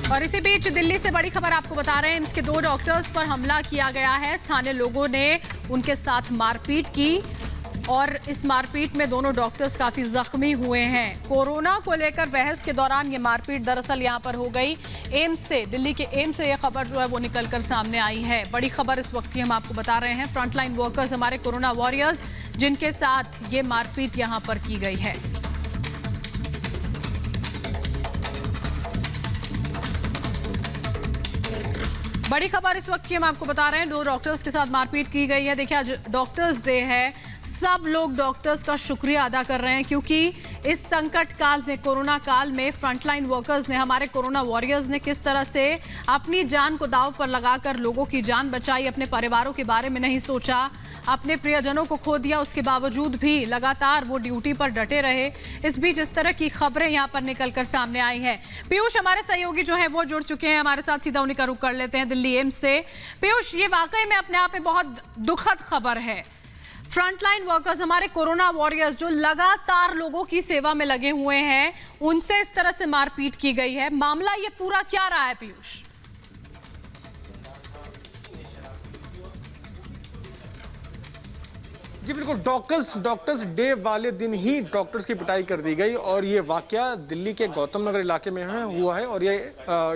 और इसी बीच दिल्ली से बड़ी खबर आपको बता रहे हैं। एम्स के 2 डॉक्टर्स पर हमला किया गया है। स्थानीय लोगों ने उनके साथ मारपीट की और इस मारपीट में दोनों डॉक्टर्स काफी जख्मी हुए हैं। कोरोना को लेकर बहस के दौरान ये मारपीट दरअसल यहां पर हो गई। एम्स से, दिल्ली के एम्स से ये खबर जो है वो निकलकर सामने आई है। बड़ी खबर इस वक्त की हम आपको बता रहे हैं। फ्रंटलाइन वर्कर्स, हमारे कोरोना वॉरियर्स, जिनके साथ ये मारपीट यहां पर की गई है। बड़ी खबर इस वक्त की हम आपको बता रहे हैं। 2 डॉक्टर्स के साथ मारपीट की गई है। देखिए, आज डॉक्टर्स डे है। सब लोग डॉक्टर्स का शुक्रिया अदा कर रहे हैं क्योंकि इस संकट काल में, कोरोना काल में फ्रंटलाइन वर्कर्स ने, हमारे कोरोना वॉरियर्स ने किस तरह से अपनी जान को दांव पर लगाकर लोगों की जान बचाई, अपने परिवारों के बारे में नहीं सोचा, अपने प्रियजनों को खो दिया, उसके बावजूद भी लगातार वो ड्यूटी पर डटे रहे। इस बीच इस तरह की खबरें यहाँ पर निकलकर सामने आई है। पीयूष, हमारे सहयोगी जो है वो जुड़ चुके हैं हमारे साथ, सीधा उन्हीं का रुख कर लेते हैं दिल्ली एम्स से। पीयूष, ये वाकई में अपने आप में बहुत दुखद खबर है। फ्रंटलाइन वर्कर्स, हमारे कोरोना वॉरियर्स जो लगातार लोगों की सेवा में लगे हुए हैं, उनसे इस तरह से मारपीट की गई है। मामला ये पूरा क्या रहा है पीयूष? जी बिल्कुल, डॉक्टर्स डे वाले दिन ही डॉक्टर्स की पिटाई कर दी गई और ये वाकया दिल्ली के गौतम नगर इलाके में हुआ है और ये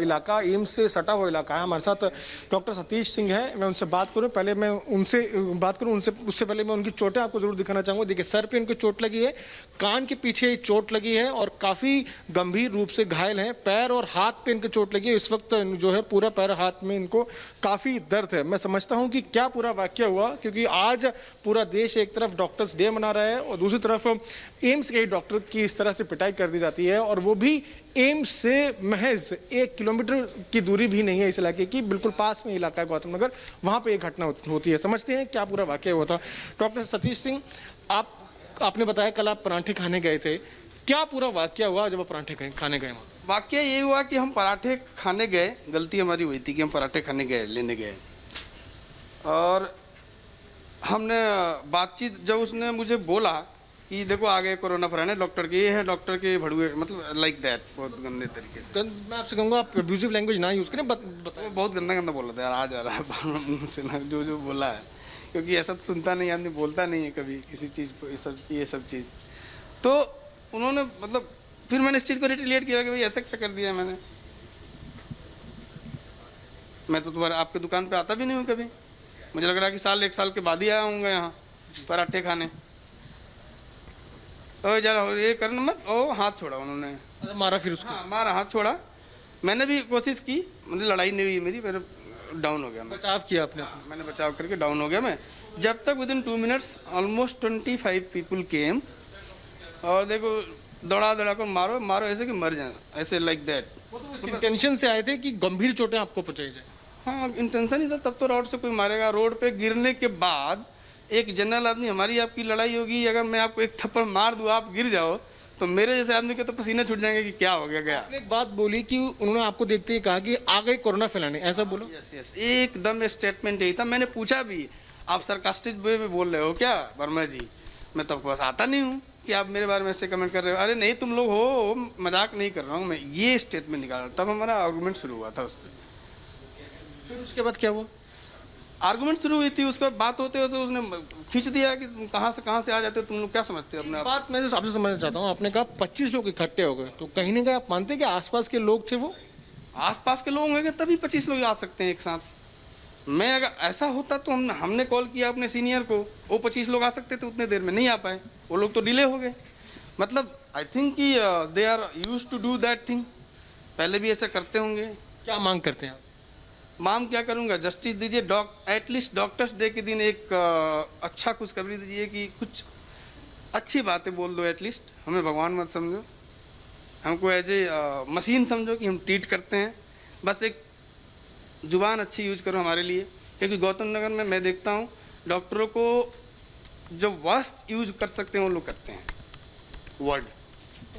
इलाका एम्स से सटा हुआ इलाका है। हमारे साथ डॉक्टर सतीश सिंह है, मैं उनसे बात करूं। पहले मैं उनसे बात करूं, उससे पहले मैं उनकी चोटें आपको जरूर दिखाना चाहूंगा। देखिए, सर पे उनको चोट लगी है, कान के पीछे चोट लगी है और काफी गंभीर रूप से घायल है। पैर और हाथ पे इनकी चोट लगी है। इस वक्त जो है पूरा पैर हाथ में इनको काफी दर्द है। मैं समझता हूँ कि क्या पूरा वाकया हुआ, क्योंकि आज पूरा देश एक तरफ डॉक्टर्स डे मना रहा है और दूसरी तरफ एम्स के डॉक्टर की इस तरह से पिटाई कर दी जाती है और वो भी एम्स से महज 1 किलोमीटर की दूरी भी नहीं है इस इलाके की, बिल्कुल पास में इलाका है गौतम नगर, वहां पे एक घटना होती है। समझते हैं क्या पूरा वाकया हुआ था। डॉक्टर सतीश सिंह, आपने बताया कल आप पराठे खाने गए थे, क्या पूरा वाकया हुआ जब आप पराठे खाने गए? वाकया ये हुआ कि हम पराठे खाने गए, गलती हमारी हुई थी कि हम पराठे खाने गए, लेने गए, और हमने बातचीत, जब उसने मुझे बोला कि देखो आ गए कोरोना फराने डॉक्टर के, ये है डॉक्टर के भड़ुए, मतलब लाइक दैट, बहुत गंदे तरीके से। मैं आपसे कहूँगा आप अब्यूजिव लैंग्वेज ना यूज़ करें। वो बहुत गंदा बोला था यार, आज आ रहा है मुंह से ना जो बोला है, क्योंकि ऐसा तो सुनता नहीं, आदमी बोलता नहीं है कभी किसी चीज़ को, ये सब चीज़। तो उन्होंने, मतलब फिर मैंने इस चीज़ को रिटेलिएट किया कि भाई ऐसा क्या कर दिया मैंने, मैं तो तुम्हारे आपके दुकान पे आता भी नहीं हूँ कभी, मुझे लग रहा है कि 1 साल के बाद ही आया हूँगा यहाँ पराठे खाने। ओ जरा ये करना मत, ओ हाथ छोड़ा उन्होंने, मारा फिर उसको? हाँ, मारा, हाथ छोड़ा। मैंने भी कोशिश की, मुझे लड़ाई नहीं हुई मेरी, मेरे डाउन हो गया, मैं बचाव किया आपने? हाँ, मैंने बचाव करके डाउन हो गया मैं। जब तक within 2 minutes almost 25 people came और देखो दौड़ा कर मारो ऐसे कि मर जाए, ऐसे लाइक दैट। तो इंटेंशन से आए थे कि गंभीर चोटें आपको पहुंचाई जाए? हाँ, इंटेंशन ही था। तब तो रोड से कोई मारेगा, रोड पे गिरने के बाद एक जनरल आदमी, हमारी आपकी लड़ाई होगी, अगर मैं आपको एक थप्पड़ मार दूँ, आप गिर जाओ, तो मेरे जैसे आदमी के तो पसीने छूट जाएंगे कि क्या हो गया। आपने एक बात बोली कि उन्होंने आपको देखते ही कहा कि आ गए कोरोना फैलाने, ऐसा बोलो? यस, एकदम स्टेटमेंट यही था। मैंने पूछा भी, आप सरकास्टिक वे में बोल रहे हो क्या वर्मा जी? मैं तो बस आता नहीं हूँ कि आप मेरे बारे में ऐसे कमेंट कर रहे हो। अरे नहीं, तुम लोग हो, मजाक नहीं कर रहा हूँ मैं, ये स्टेटमेंट निकाला। तब हमारा आर्गूमेंट शुरू हुआ था उस पर। फिर उसके बाद क्या हुआ? आर्गुमेंट शुरू हुई थी, उसके बाद बात होते होते उसने खींच दिया कि तुम कहाँ से आ जाते हो, तुम लोग क्या समझते हो अपने आप? बात मैं आपसे समझना चाहता हूँ, आपने कहा 25 लोग इकट्ठे हो गए, तो कहीं ना कहीं आप मानते हैं कि आसपास के लोग थे? वो आसपास के लोग होंगे तभी 25 लोग आ सकते हैं एक साथ। मैं अगर ऐसा होता तो हमने कॉल किया अपने सीनियर को, वो 25 लोग आ सकते थे, उतने देर में नहीं आ पाए, वो लोग तो डिले हो गए। मतलब आई थिंक कि they are used to do that thing, पहले भी ऐसा करते होंगे। क्या मांग करते हैं आप? मांग क्या करूंगा, जस्टिस दीजिए। एटलीस्ट डॉक्टर्स डे के दिन एक अच्छा खुशखबरी दीजिए कि कुछ अच्छी बातें बोल दो। एटलीस्ट हमें भगवान मत समझो, हमको एज ए मशीन समझो कि हम ट्रीट करते हैं। बस एक जुबान अच्छी यूज करो हमारे लिए, क्योंकि गौतम नगर में मैं देखता हूँ डॉक्टरों को जो वर्स्ट यूज कर सकते हैं वो लोग करते हैं वर्ड।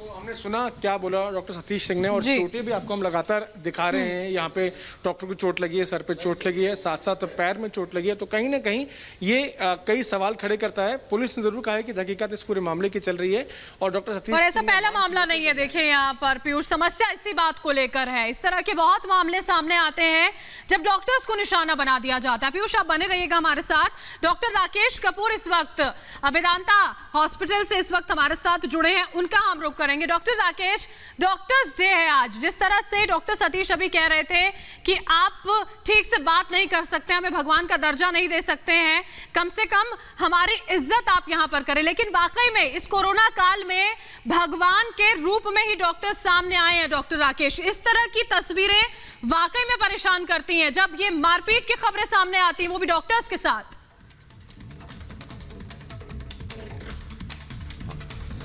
हमने सुना क्या बोला डॉक्टर सतीश सिंह ने, और जी। चोटें भी आपको हम लगातार दिखा रहे हैं। यहाँ पे डॉक्टर को चोट लगी है, सर पे चोट लगी है, साथ साथ पैर में चोट लगी है। तो कहीं ना कहीं ये कई सवाल खड़े करता है। पुलिस ने जरूर कहा है कि तहकीकात इस पूरे मामले की चल रही है और डॉक्टर सतीश और ऐसा सिंह ने पहला मामला नहीं है। देखिए यहाँ पर पीयूष, समस्या इसी बात को लेकर है। इस तरह के बहुत मामले सामने आते हैं जब डॉक्टर्स को निशाना बना दिया जाता है। पीयूष, आप बने रहिएगा हमारे साथ। डॉक्टर राकेश कपूर इस वक्त अवेदांता हॉस्पिटल से इस वक्त हमारे साथ जुड़े हैं, उनका हम रुख करेंगे। डॉक्टर राकेश, डॉक्टर्स डे है आज। जिस तरह से डॉक्टर सतीश अभी कह रहे थे कि आप ठीक से बात नहीं कर सकते, हमें भगवान का दर्जा नहीं दे सकते हैं, कम से कम हमारी इज्जत आप यहां पर करें, लेकिन वाकई में इस कोरोना काल में भगवान के रूप में ही डॉक्टर सामने आए हैं। डॉक्टर राकेश, इस तरह की तस्वीरें वाकई में परेशान करती हैं जब ये मारपीट की खबरें सामने आती हैं, वो भी डॉक्टर्स के साथ।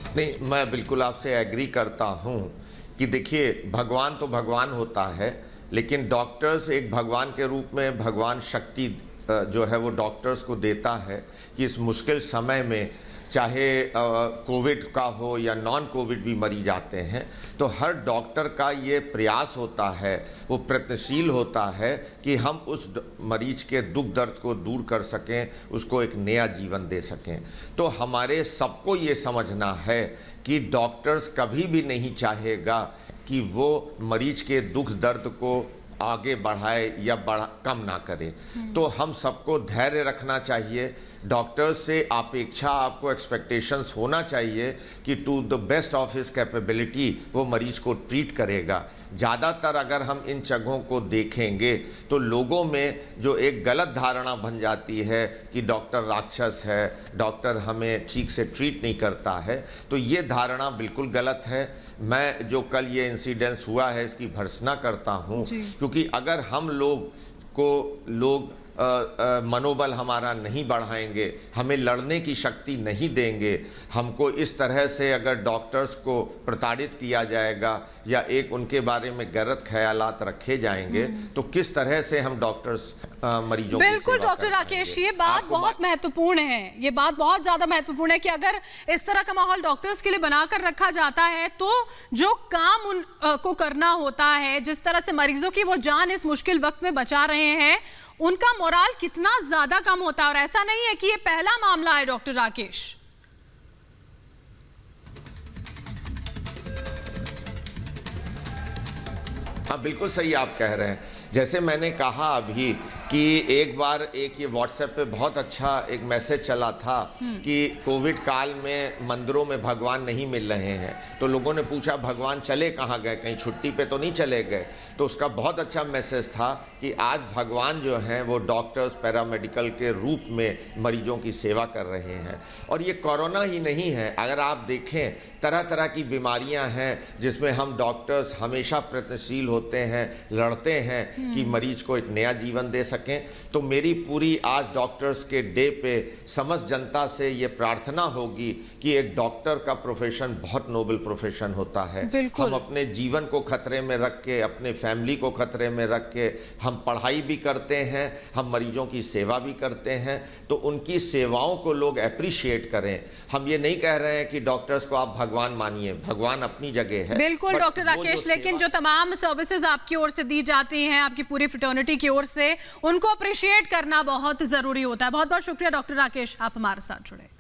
नहीं, मैं बिल्कुल आपसे एग्री करता हूं कि देखिए, भगवान तो भगवान होता है, लेकिन डॉक्टर्स एक भगवान के रूप में भगवान शक्ति जो है वो डॉक्टर्स को देता है कि इस मुश्किल समय में चाहे कोविड का हो या नॉन कोविड भी मरीज आते हैं, तो हर डॉक्टर का ये प्रयास होता है, वो प्रयत्नशील होता है कि हम उस मरीज के दुख दर्द को दूर कर सकें, उसको एक नया जीवन दे सकें। तो हमारे सबको ये समझना है कि डॉक्टर्स कभी भी नहीं चाहेगा कि वो मरीज के दुख दर्द को आगे बढ़ाए या कम ना करे। तो हम सबको धैर्य रखना चाहिए। डॉक्टर्स से अपेक्षा, आपको एक्सपेक्टेशंस होना चाहिए कि to the best of his capability वो मरीज को ट्रीट करेगा। ज़्यादातर अगर हम इन जगहों को देखेंगे तो लोगों में जो एक गलत धारणा बन जाती है कि डॉक्टर राक्षस है, डॉक्टर हमें ठीक से ट्रीट नहीं करता है, तो ये धारणा बिल्कुल गलत है। मैं जो कल ये इंसिडेंस हुआ है इसकी भर्त्सना करता हूँ, क्योंकि अगर हम लोग मनोबल हमारा नहीं बढ़ाएंगे, हमें लड़ने की शक्ति नहीं देंगे, हमको इस तरह से अगर डॉक्टर्स को प्रताड़ित किया जाएगा या एक उनके बारे में गलत ख्यालात रखे जाएंगे, तो किस तरह से हम डॉक्टर्स मरीजों की बिल्कुल सेवा डॉक्टर कर राकेश, पाएंगे? ये बात आपको बहुत महत्वपूर्ण है। ये बात बहुत ज्यादा महत्वपूर्ण है कि अगर इस तरह का माहौल डॉक्टर्स के लिए बनाकर रखा जाता है तो जो काम उनको करना होता है, जिस तरह से मरीजों की वो जान इस मुश्किल वक्त में बचा रहे हैं, उनका मोराल कितना ज्यादा कम होता है। और ऐसा नहीं है कि ये पहला मामला है डॉक्टर राकेश। हाँ, बिल्कुल सही आप कह रहे हैं। जैसे मैंने कहा अभी कि एक बार ये व्हाट्सएप पे बहुत अच्छा एक मैसेज चला था कि कोविड काल में मंदिरों में भगवान नहीं मिल रहे हैं, तो लोगों ने पूछा भगवान चले कहाँ गए, कहीं छुट्टी पे तो नहीं चले गए। तो उसका बहुत अच्छा मैसेज था कि आज भगवान जो हैं वो डॉक्टर्स, पैरामेडिकल के रूप में मरीजों की सेवा कर रहे हैं। और ये कोरोना ही नहीं है, अगर आप देखें तरह तरह की बीमारियां हैं जिसमें हम डॉक्टर्स हमेशा प्रयत्नशील होते हैं, लड़ते हैं कि मरीज को एक नया जीवन दे सकें। तो मेरी पूरी आज डॉक्टर्स के डे पे समस्त जनता से ये प्रार्थना होगी कि एक डॉक्टर का प्रोफेशन बहुत नोबल प्रोफेशन होता है। हम अपने जीवन को खतरे में रख के, अपने फैमिली को खतरे में रख के हम पढ़ाई भी करते हैं, हम मरीजों की सेवा भी करते हैं, तो उनकी सेवाओं को लोग अप्रिशिएट करें। हम ये नहीं कह रहे हैं कि डॉक्टर्स को आप भगवान मानिए, भगवान अपनी जगह है। बिल्कुल डॉक्टर राकेश, लेकिन जो तमाम सर्विसेज आपकी ओर से दी जाती हैं, आपकी पूरी फ्रेटर्निटी की ओर से, उनको अप्रिशिएट करना बहुत जरूरी होता है। बहुत बहुत शुक्रिया डॉक्टर राकेश, आप हमारे साथ जुड़े।